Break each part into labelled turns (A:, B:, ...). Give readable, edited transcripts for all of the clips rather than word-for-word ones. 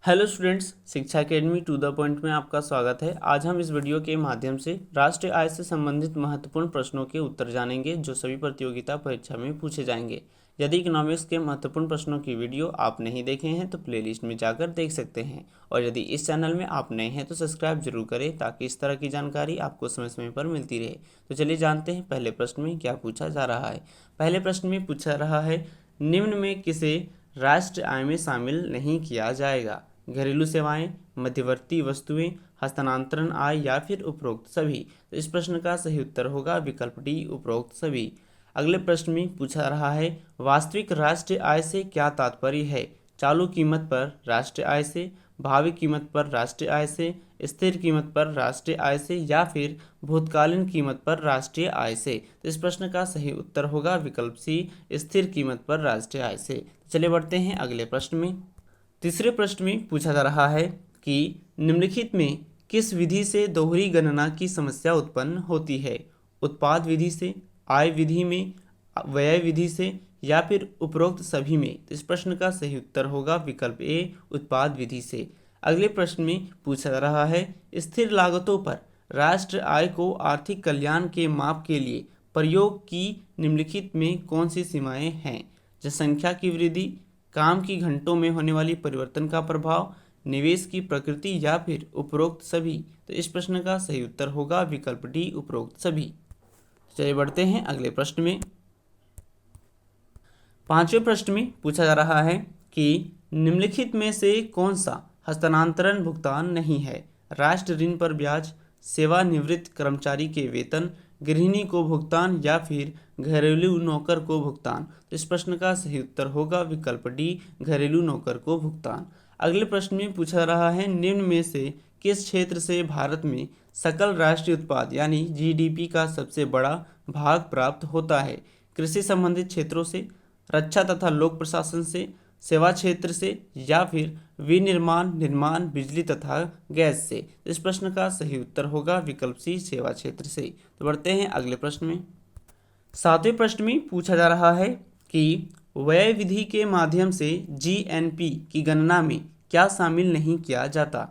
A: Hello students, शिक्षा academy to the point में आपका स्वागत है। आज हम इस वीडियो के माध्यम से राष्ट्रीय आय से संबंधित महत्वपूर्ण प्रश्नों के उत्तर जानेंगे जो सभी प्रतियोगिता परीक्षा में पूछे जाएंगे। यदि इकोनॉमिक्स के महत्वपूर्ण प्रश्नों की वीडियो आप नहीं देखे हैं तो प्लेलिस्ट में जाकर देख सकते हैं, और यदि इस चैनल में आप नए हैं तो सब्सक्राइब जरूर करें ताकि इस तरह की जानकारी आपको समय समय पर मिलती रहे। तो चलिए जानते हैं पहले प्रश्न में क्या पूछा जा रहा है। पहले प्रश्न में पूछा रहा है, निम्न में किसे राष्ट्रीय आय में शामिल नहीं किया जाएगा? घरेलू सेवाएं, मध्यवर्ती वस्तुएं, हस्तांतरण आय या फिर उपरोक्त सभी। तो इस प्रश्न का सही उत्तर होगा विकल्प डी, उपरोक्त सभी। अगले प्रश्न में पूछा रहा है, वास्तविक राष्ट्रीय आय से क्या तात्पर्य है? चालू कीमत पर राष्ट्रीय आय से, भावी कीमत पर राष्ट्रीय आय से, स्थिर कीमत पर राष्ट्रीय आय से या फिर भूतकालीन कीमत पर राष्ट्रीय आय से। तो इस प्रश्न का सही उत्तर होगा विकल्प सी, स्थिर कीमत पर राष्ट्रीय आय से। चलिए बढ़ते हैं अगले प्रश्न में। तीसरे प्रश्न में पूछा जा रहा है कि निम्नलिखित में किस विधि से दोहरी गणना की समस्या उत्पन्न होती है? उत्पाद विधि से, आय विधि में, व्यय विधि से या फिर उपरोक्त सभी में। तो इस प्रश्न का सही उत्तर होगा विकल्प ए, उत्पाद विधि से। अगले प्रश्न में पूछा जा रहा है, स्थिर लागतों पर राष्ट्र आय को आर्थिक कल्याण के माप के लिए प्रयोग की निम्नलिखित में कौन सी सीमाएं हैं? जनसंख्या की वृद्धि, काम की घंटों में होने वाली परिवर्तन का प्रभाव, निवेश की प्रकृति या फिर उपरोक्त सभी। तो इस प्रश्न का सही उत्तर होगा विकल्प डी, उपरोक्त सभी। चलिए बढ़ते हैं अगले प्रश्न में। पांचवें प्रश्न में पूछा जा रहा है कि निम्नलिखित में से कौन सा हस्तांतरण भुगतान नहीं है? राष्ट्र ऋण पर ब्याज, सेवानिवृत्त कर्मचारी के वेतन, गृहिणी को भुगतान या फिर घरेलू नौकर को भुगतान। तो इस प्रश्न का सही उत्तर होगा विकल्प डी, घरेलू नौकर को भुगतान। अगले प्रश्न में पूछा रहा है, निम्न में से किस क्षेत्र से भारत में सकल राष्ट्रीय उत्पाद यानी जीडीपी का सबसे बड़ा भाग प्राप्त होता है? कृषि संबंधित क्षेत्रों से, रक्षा तथा लोक प्रशासन से, सेवा क्षेत्र से या फिर विनिर्माण, निर्माण, बिजली तथा गैस से। इस प्रश्न का सही उत्तर होगा विकल्प सी, सेवा क्षेत्र से। तो बढ़ते हैं अगले प्रश्न में। सातवें प्रश्न में पूछा जा रहा है कि व्यय विधि के माध्यम से जीएनपी की गणना में क्या शामिल नहीं किया जाता?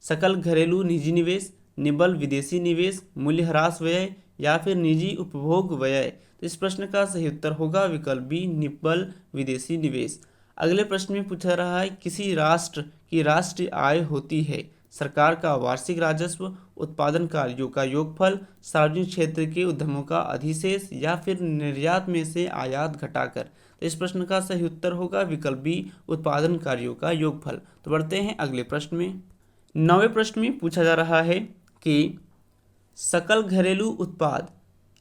A: सकल घरेलू निजी निवेश, निव्वल विदेशी निवेश, मूल्यह्रास व्यय या फिर निजी उपभोग व्यय। तो इस प्रश्न का सही उत्तर होगा विकल्प बी, निव्वल विदेशी निवेश। अगले प्रश्न में पूछा रहा है, किसी राष्ट्र की राष्ट्रीय आय होती है सरकार का वार्षिक राजस्व, उत्पादन कार्यों का योगफल, सार्वजनिक क्षेत्र के उद्यमों का अधिशेष या फिर निर्यात में से आयात घटाकर। तो इस प्रश्न का सही उत्तर होगा विकल्प बी, उत्पादन कार्यों का योगफल। तो बढ़ते हैं अगले प्रश्न में। नौवें प्रश्न में पूछा जा रहा है कि सकल घरेलू उत्पाद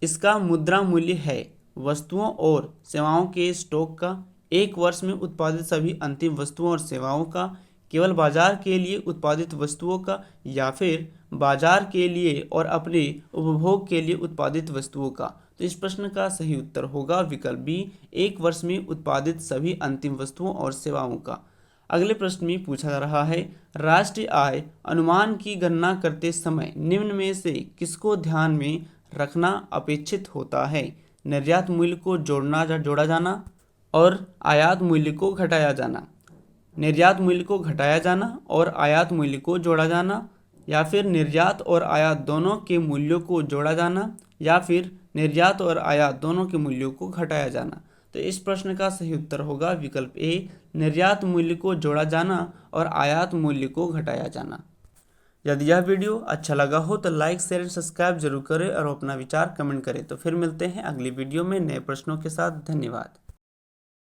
A: इसका मुद्रा मूल्य है वस्तुओं और सेवाओं के स्टॉक का, एक वर्ष में उत्पादित सभी अंतिम वस्तुओं और सेवाओं का, केवल बाजार के लिए उत्पादित वस्तुओं का या फिर बाजार के लिए और अपने उपभोग के लिए उत्पादित वस्तुओं का। तो इस प्रश्न का सही उत्तर होगा विकल्प बी, एक वर्ष में उत्पादित सभी अंतिम वस्तुओं और सेवाओं का। अगले प्रश्न में पूछा जा रहा है, राष्ट्रीय आय अनुमान की गणना करते समय निम्न में से किसको ध्यान में रखना अपेक्षित होता है? निर्यात मूल्य को जोड़ा जाना और आयात मूल्य को घटाया जाना, निर्यात मूल्य को घटाया जाना और आयात मूल्य को जोड़ा जाना, या फिर निर्यात और आयात दोनों के मूल्यों को जोड़ा जाना या फिर निर्यात और आयात दोनों के मूल्यों को घटाया जाना। तो इस प्रश्न का सही उत्तर होगा विकल्प ए, निर्यात मूल्य को जोड़ा जाना और आयात मूल्य को घटाया जाना। यदि यह वीडियो अच्छा लगा हो तो लाइक, शेयर एंड सब्सक्राइब जरूर करें और अपना विचार कमेंट करें। तो फिर मिलते हैं अगली वीडियो में नए प्रश्नों के साथ। धन्यवाद।